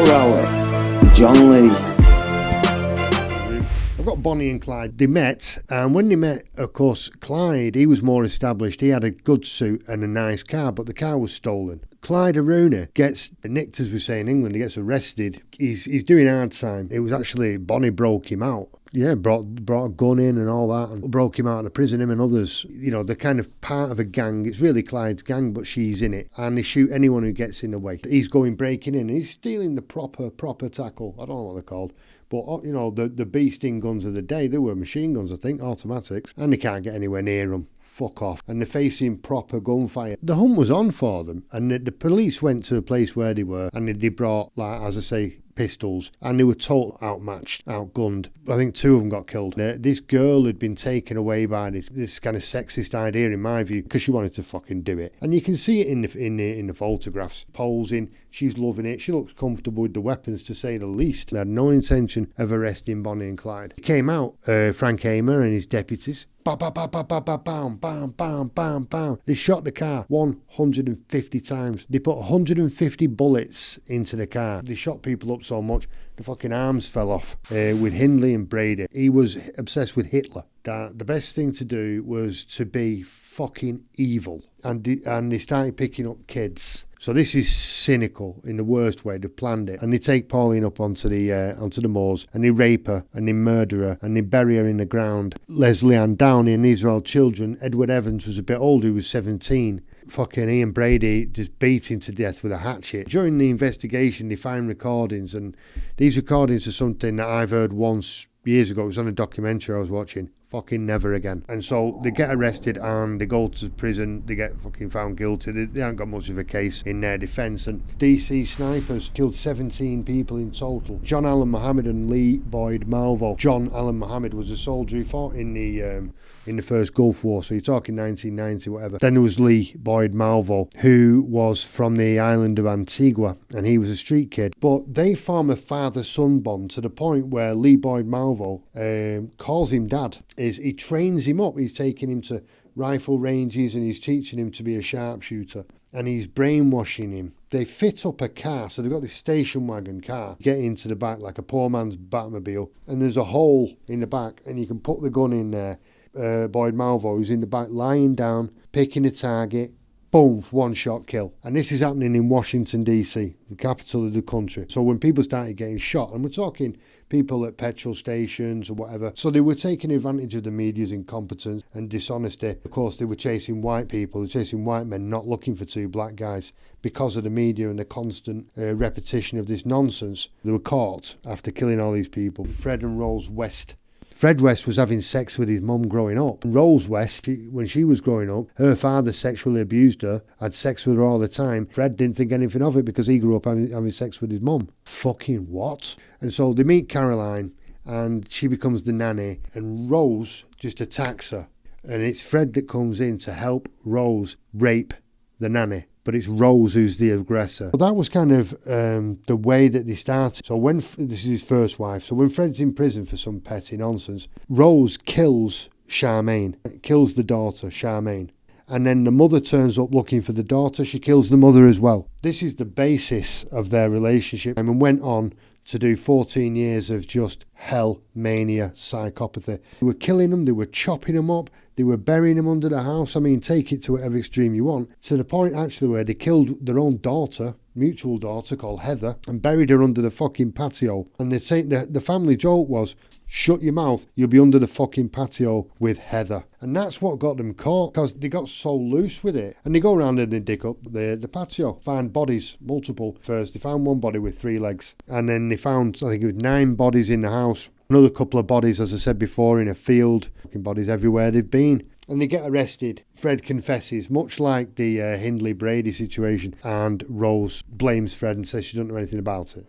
Rower, John Lee. I've got Bonnie and Clyde. They met, and when they met, of course, Clyde, he was more established. He had a good suit and a nice car, but the car was stolen. Clyde Aruna gets nicked, as we say in England. He gets arrested. He's doing hard time. It was actually Bonnie broke him out. Yeah, brought a gun in and all that, and broke him out of the prison, him and others. You know, they're kind of part of a gang. It's really Clyde's gang, but she's in it. And they shoot anyone who gets in the way. He's going breaking in. He's stealing the proper tackle. I don't know what they're called. But, you know, the beasting guns of the day, they were machine guns, I think, automatics. And they can't get anywhere near them. Fuck off. And they're facing proper gunfire. The hunt was on for them. And the police went to a place where they were. And they brought, like, as I say, pistols, and they were total outmatched, outgunned. I think 2 of them got killed. This girl had been taken away by this kind of sexist idea, in my view, because she wanted to fucking do it. And you can see it in the photographs. Posing, she's loving it. She looks comfortable with the weapons, to say the least. They had no intention of arresting Bonnie and Clyde. It came out, Frank Hamer and his deputies. Bam, bam, bam, bam, bam, bam, bam, bam, bam, bam. They shot the car 150 times. They put 150 bullets into the car. They shot people up so much, the fucking arms fell off. With Hindley and Brady, he was obsessed with Hitler. The best thing to do was to be fucking evil. And they started picking up kids. So this is cynical in the worst way. They planned it, and they take Pauline up onto the moors, and they rape her, and they murder her, and they bury her in the ground. Leslie Ann Downey, and these are all children. Edward Evans was a bit older; he was 17. Fucking Ian Brady just beat him to death with a hatchet. During the investigation, they find recordings, and these recordings are something that I've heard once years ago. It was on a documentary I was watching. Fucking never again. And so they get arrested and they go to prison. They get fucking found guilty. They haven't got much of a case in their defence. And DC snipers killed 17 people in total. John Allen Muhammad and Lee Boyd Malvo. John Allen Muhammad was a soldier who fought in the first Gulf War. So you're talking 1990, whatever. Then there was Lee Boyd Malvo, who was from the island of Antigua, and he was a street kid. But they form a father-son bond to the point where Lee Boyd Malvo calls him dad. He trains him up. He's taking him to rifle ranges and he's teaching him to be a sharpshooter. And he's brainwashing him. They fit up a car, so they've got this station wagon car, get into the back like a poor man's Batmobile, and there's a hole in the back and you can put the gun in there. Boyd Malvo, who's in the back lying down, picking a target, boom, one shot kill. And this is happening in Washington, D.C., the capital of the country. So when people started getting shot, and we're talking people at petrol stations or whatever, so they were taking advantage of the media's incompetence and dishonesty. Of course, they were chasing white people, they were chasing white men, not looking for 2 black guys. Because of the media and the constant repetition of this nonsense, they were caught after killing all these people. Fred and Rose West. Fred West was having sex with his mum growing up. And Rose West, when she was growing up, her father sexually abused her, had sex with her all the time. Fred didn't think anything of it because he grew up having sex with his mum. Fucking what? And so they meet Caroline, and she becomes the nanny, and Rose just attacks her. And it's Fred that comes in to help Rose rape the nanny. But it's Rose who's the aggressor. So that was kind of the way that they started. So this is his first wife. So when Fred's in prison for some petty nonsense, Rose kills Charmaine, kills the daughter, Charmaine. And then the mother turns up looking for the daughter. She kills the mother as well. This is the basis of their relationship. And went on to do 14 years of just hell, mania, psychopathy. They were killing them, they were chopping them up, they were burying them under the house. I mean, take it to whatever extreme you want. To the point, actually, where they killed their own daughter, mutual daughter called Heather, and buried her under the fucking patio. And they say the family joke was, shut your mouth, you'll be under the fucking patio with Heather. And that's what got them caught, because they got so loose with it. And they go around and they dig up the patio, find bodies, multiple. First, they found one body with 3 legs. And then they found, I think it was 9 bodies in the house. Another couple of bodies, as I said before, in a field. Fucking bodies everywhere they've been. And they get arrested. Fred confesses, much like the Hindley-Brady situation. And Rose blames Fred and says she doesn't know anything about it.